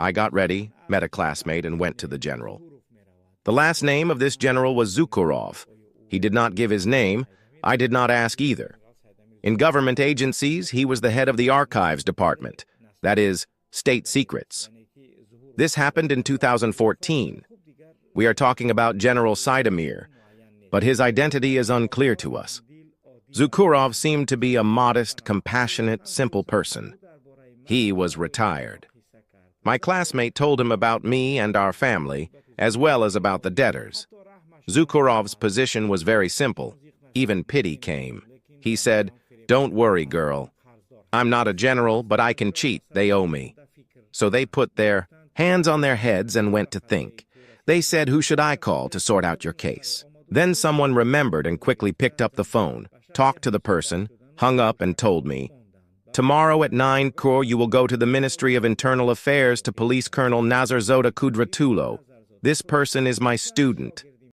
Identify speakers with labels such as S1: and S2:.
S1: I got ready, met a classmate, and went to the general. The last name of this general was Zukurov. He did not give his name. I did not ask either. In government agencies, he was the head of the archives department, that is, state secrets. This happened in 2014. We are talking about General Sidomir, but his identity is unclear to us. Zukurov seemed to be a modest, compassionate, simple person. He was retired. My classmate told him about me and our family, as well as about the debtors. Zukorov's position was very simple. Even pity came. He said, "Don't worry, girl. I'm not a general, but I can cheat. They owe me." So they put their hands on their heads and went to think. They said, "Who should I call to sort out your case?" Then someone remembered and quickly picked up the phone, talked to the person, hung up and told me, "Tomorrow at 9 you will go to the Ministry of Internal Affairs to police Colonel Nazarzoda Kudratullo. This person is my student.